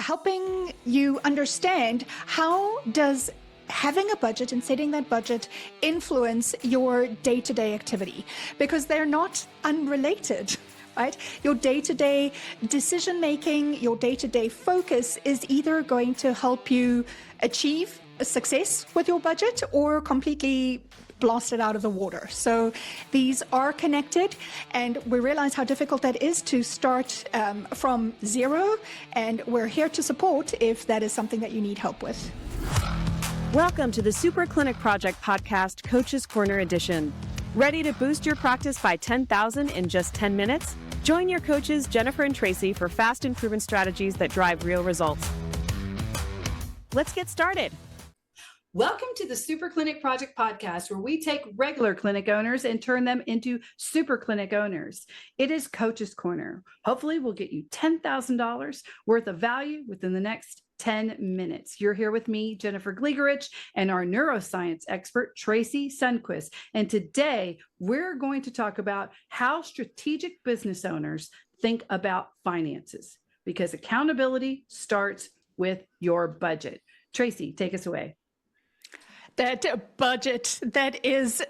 helping you understand how does having a budget and setting that budget influence your day-to-day activity, because they're not unrelated. Right? Your day-to-day decision-making, your day-to-day focus is either going to help you achieve a success with your budget or completely blast it out of the water. So these are connected, and we realize how difficult that is to start from zero, and we're here to support if that is something that you need help with. Welcome to the Super Clinic Project Podcast, Coach's Corner Edition. Ready to boost your practice by 10,000 in just 10 minutes? Join your coaches, Jennifer and Tracey, for fast and proven strategies that drive real results. Let's get started. Welcome to the Super Clinic Project Podcast, where we take regular clinic owners and turn them into super clinic owners. It is Coach's Corner. Hopefully, we'll get you $10,000 worth of value within the next 10 minutes. You're here with me, Jennifer Gligoric, and our neuroscience expert, Tracey Sundkvist. And today, we're going to talk about how strategic business owners think about finances, because accountability starts with your budget. Tracey, take us away. That budget, that is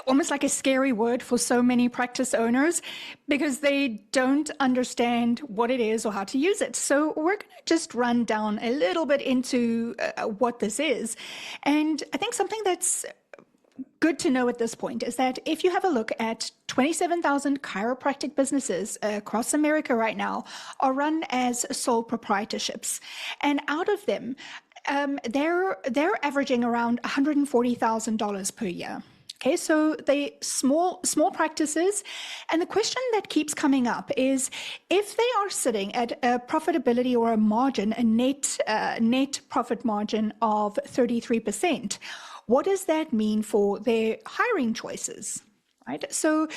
almost like a scary word for so many practice owners because they don't understand what it is or how to use it. So we're going to just run down a little bit into what this is. And I think something that's good to know at this point is that if you have a look at 27,000 chiropractic businesses across America right now are run as sole proprietorships. And out of them, they're averaging around $140,000 per year. Okay, so they small practices, and the question that keeps coming up is if they are sitting at a profitability or a margin, a net profit margin of 33%, what does that mean for their hiring choices? Right, so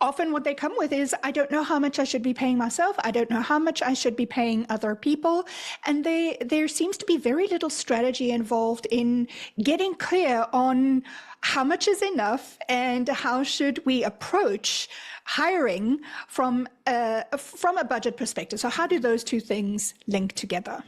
often what they come with is, I don't know how much I should be paying myself. I don't know how much I should be paying other people. And there seems to be very little strategy involved in getting clear on how much is enough and how should we approach hiring from a budget perspective. So how do those two things link together?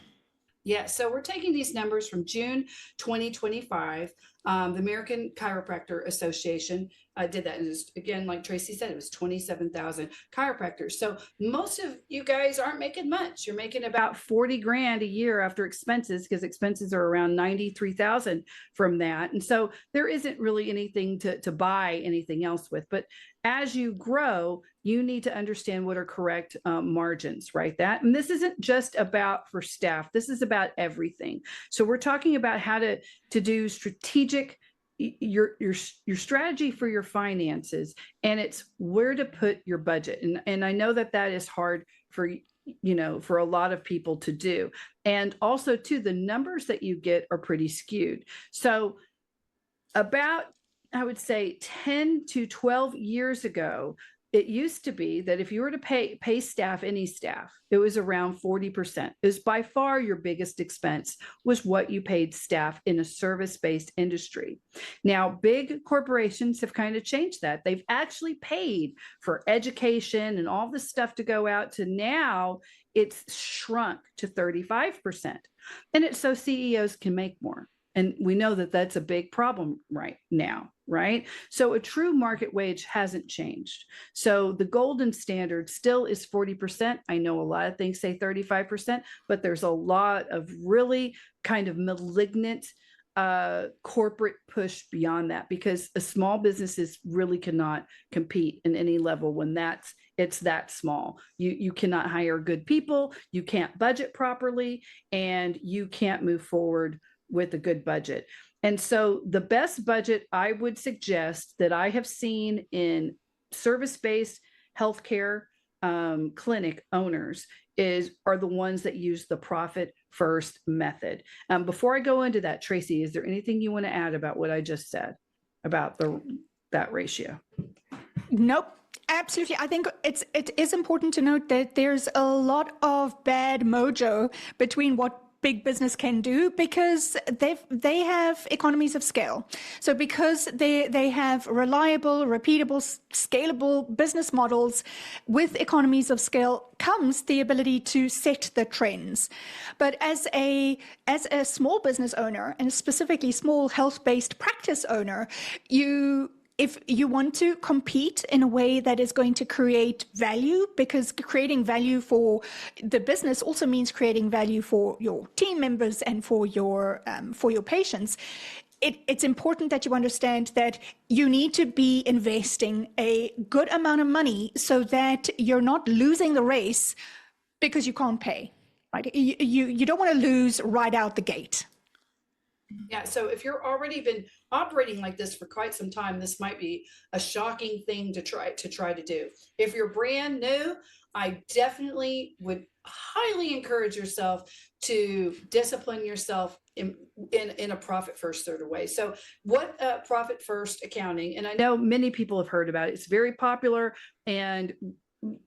Yeah, so we're taking these numbers from June 2025. The American Chiropractor Association did that. And it was, again, like Tracey said, it was 27,000 chiropractors. So most of you guys aren't making much. You're making about 40 grand a year after expenses, because expenses are around 93,000 from that. And so there isn't really anything to buy anything else with. But as you grow, you need to understand what are correct margins, right? And this isn't just about for staff. This is about everything. So we're talking about how to do strategic, your strategy for your finances, and it's where to put your budget. And I know that is hard for a lot of people to do. And also too, the numbers that you get are pretty skewed. So about, I would say 10 to 12 years ago, it used to be that if you were to pay staff, any staff, it was around 40%. It was by far your biggest expense was what you paid staff in a service-based industry. Now, big corporations have kind of changed that. They've actually paid for education and all this stuff to go out to now it's shrunk to 35%. And it's so CEOs can make more. And we know that that's a big problem right now, right? So a true market wage hasn't changed. So the golden standard still is 40%. I know a lot of things say 35%, but there's a lot of really kind of malignant corporate push beyond that, because a small businesses really cannot compete in any level when it's that small. You cannot hire good people, you can't budget properly, and you can't move forward with a good budget. And so the best budget I would suggest that I have seen in service-based healthcare clinic owners are the ones that use the profit first method. Before I go into that, Tracey, is there anything you want to add about what I just said about that ratio? Nope. Absolutely. I think it is important to note that there's a lot of bad mojo between what big business can do because they have economies of scale. So because they have reliable, repeatable, scalable business models, with economies of scale comes the ability to set the trends. But as a small business owner, and specifically small health-based practice owner, if you want to compete in a way that is going to create value, because creating value for the business also means creating value for your team members and for your patients, it's important that you understand that you need to be investing a good amount of money so that you're not losing the race because you can't pay. Right? You don't want to lose right out the gate. Yeah, so if you're already been operating like this for quite some time, this might be a shocking thing to try to do. If you're brand new, I definitely would highly encourage yourself to discipline yourself in a profit first sort of way. So what profit first accounting, and I know many people have heard about it. It's very popular, and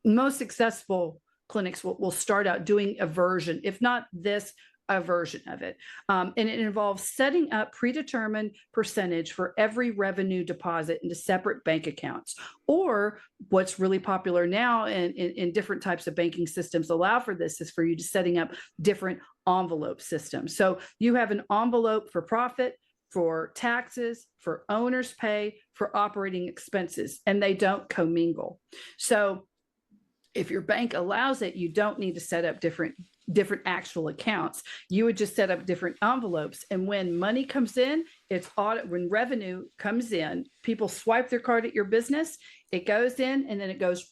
most successful clinics will start out doing a version, if not this, a version of it. And it involves setting up predetermined percentage for every revenue deposit into separate bank accounts. Or what's really popular now in different types of banking systems allow for this is for you to setting up different envelope systems. So you have an envelope for profit, for taxes, for owner's pay, for operating expenses, and they don't commingle. So if your bank allows it, you don't need to set up different actual accounts. You would just set up different envelopes. And when money comes in, when revenue comes in, people swipe their card at your business, it goes in, and then it goes,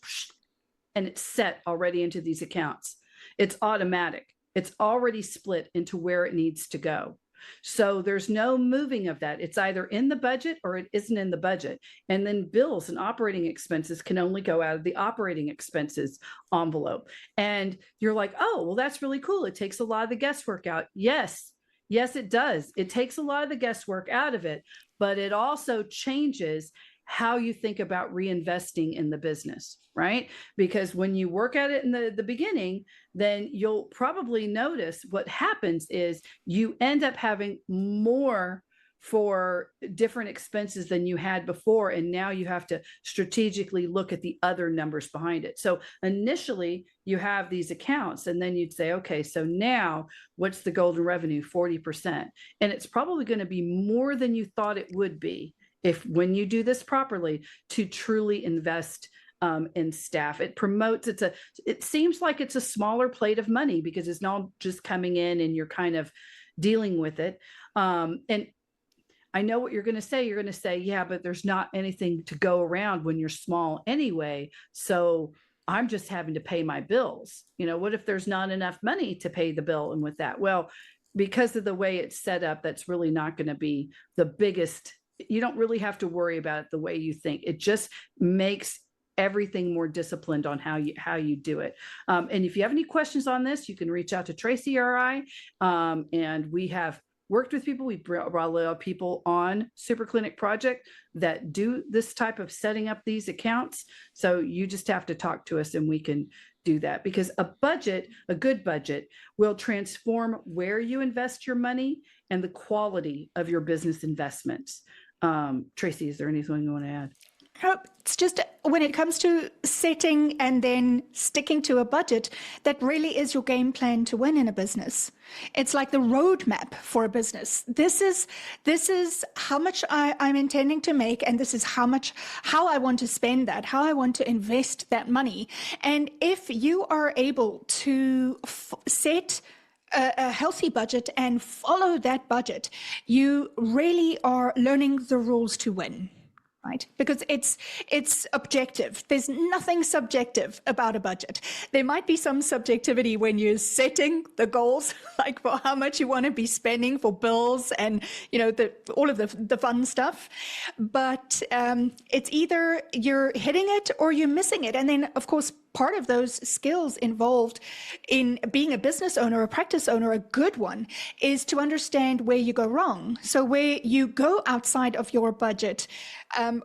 and it's set already into these accounts. It's automatic. It's already split into where it needs to go. So there's no moving of that. It's either in the budget or it isn't in the budget. And then bills and operating expenses can only go out of the operating expenses envelope. And you're like, oh, well, that's really cool. It takes a lot of the guesswork out. Yes, it does. It takes a lot of the guesswork out of it, but it also changes how you think about reinvesting in the business, right? Because when you work at it in the beginning, then you'll probably notice what happens is you end up having more for different expenses than you had before. And now you have to strategically look at the other numbers behind it. So initially you have these accounts, and then you'd say, okay, so now what's the golden revenue? 40%. And it's probably going to be more than you thought it would be when you do this properly, to truly invest in staff. It promotes, it seems like it's a smaller plate of money because it's not just coming in and you're kind of dealing with it. And I know what you're going to say. You're going to say, yeah, but there's not anything to go around when you're small anyway. So I'm just having to pay my bills. What if there's not enough money to pay the bill? And with that, well, because of the way it's set up, that's really not going to be the biggest. You don't really have to worry about it the way you think. It just makes everything more disciplined on how you do it. And if you have any questions on this, you can reach out to Tracey or I. And we have worked with people. We brought a lot of people on Super Clinic Project that do this type of setting up these accounts. So you just have to talk to us and we can do that, because a good budget will transform where you invest your money and the quality of your business investments. Tracey, is there anything you want to add? It's just when it comes to setting and then sticking to a budget, that really is your game plan to win in a business. It's like the roadmap for a business. This is how much I'm intending to make, and this is how I want to spend that, how I want to invest that money. And if you are able to set a healthy budget and follow that budget, you really are learning the rules to win. Right? Because it's objective. There's nothing subjective about a budget. There might be some subjectivity when you're setting the goals, like for how much you want to be spending for bills and all of the fun stuff. But it's either you're hitting it or you're missing it. And then, of course, part of those skills involved in being a business owner, a practice owner, a good one, is to understand where you go wrong. So where you go outside of your budget,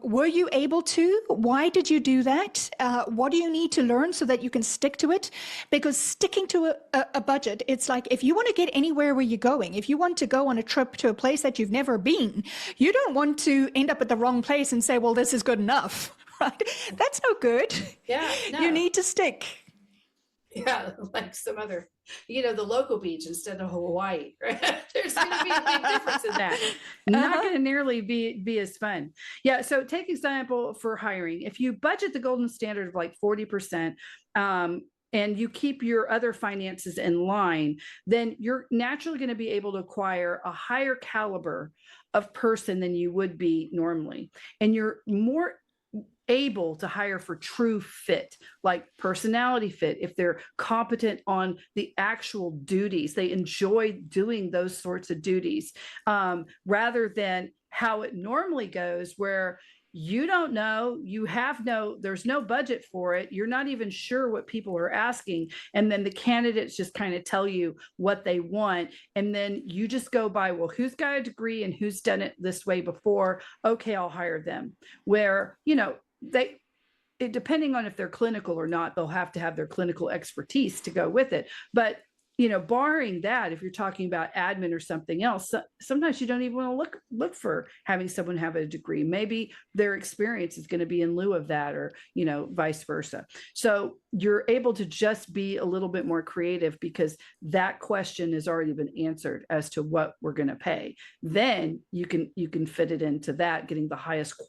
were you able to? Why did you do that? What do you need to learn so that you can stick to it? Because sticking to a budget, it's like if you want to get anywhere where you're going, if you want to go on a trip to a place that you've never been, you don't want to end up at the wrong place and say, well, this is good enough, right? That's no good. Yeah, no. You need to stick. Yeah, like some other, the local beach instead of Hawaii, right? There's going to be a big difference in that. Not going to nearly be as fun. Yeah. So take example for hiring. If you budget the golden standard of like 40%, and you keep your other finances in line, then you're naturally going to be able to acquire a higher caliber of person than you would be normally. And you're more able to hire for true fit, like personality fit, if they're competent on the actual duties, they enjoy doing those sorts of duties, rather than how it normally goes, where you don't know, there's no budget for it. You're not even sure what people are asking. And then the candidates just kind of tell you what they want. And then you just go by, well, who's got a degree and who's done it this way before? Okay, I'll hire them. Where, depending on if they're clinical or not, they'll have to have their clinical expertise to go with it. But, barring that, if you're talking about admin or something else, sometimes you don't even want to look for having someone have a degree. Maybe their experience is going to be in lieu of that, or, vice versa. So you're able to just be a little bit more creative because that question has already been answered as to what we're going to pay. Then you can fit it into that, getting the highest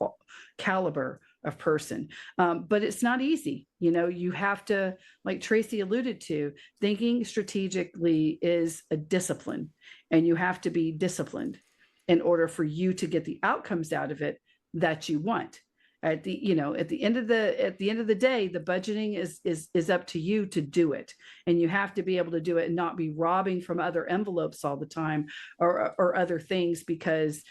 caliber of person. But it's not easy. You have to, like Tracey alluded to, thinking strategically is a discipline, and you have to be disciplined in order for you to get the outcomes out of it that you want. At the end of the day, the budgeting is up to you to do it, and you have to be able to do it and not be robbing from other envelopes all the time or other things, because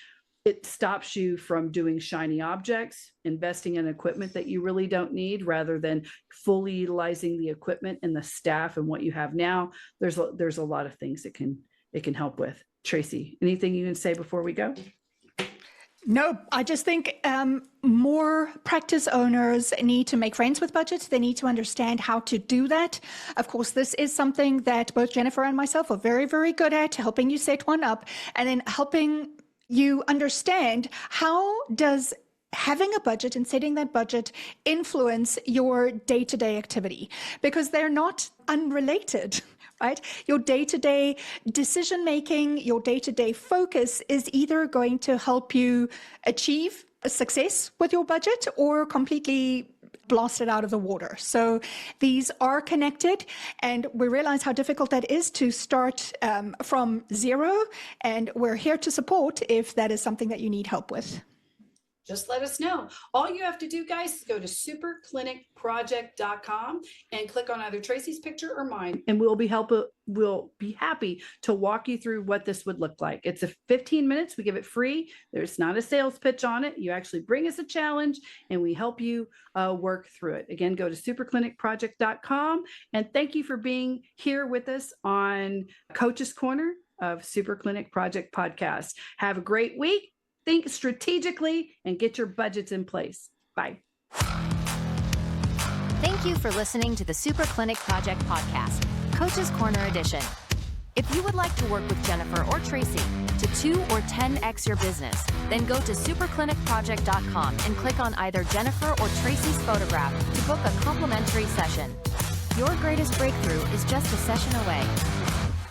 it stops you from doing shiny objects, investing in equipment that you really don't need, rather than fully utilizing the equipment and the staff and what you have now. There's a lot of things it can help with. Tracey, anything you can say before we go? No, I just think more practice owners need to make friends with budgets. They need to understand how to do that. Of course, this is something that both Jennifer and myself are very, very good at, helping you set one up and then helping you understand how does having a budget and setting that budget influence your day-to-day activity, because they're not unrelated. Right? Your day-to-day decision-making, your day-to-day focus is either going to help you achieve a success with your budget or completely blast it out of the water. So these are connected, and we realize how difficult that is to start from zero, and we're here to support if that is something that you need help with. Just let us know. All you have to do, guys, is go to superclinicproject.com and click on either Tracey's picture or mine, and we'll be happy to walk you through what this would look like. It's 15 minutes. We give it free. There's not a sales pitch on it. You actually bring us a challenge, and we help you work through it. Again, go to superclinicproject.com, and thank you for being here with us on Coach's Corner of Super Clinic Project Podcast. Have a great week. Think strategically and get your budgets in place. Bye. Thank you for listening to the Super Clinic Project Podcast, Coach's Corner Edition. If you would like to work with Jennifer or Tracey to 2 or 10x your business, then go to superclinicproject.com and click on either Jennifer or Tracey's photograph to book a complimentary session. Your greatest breakthrough is just a session away.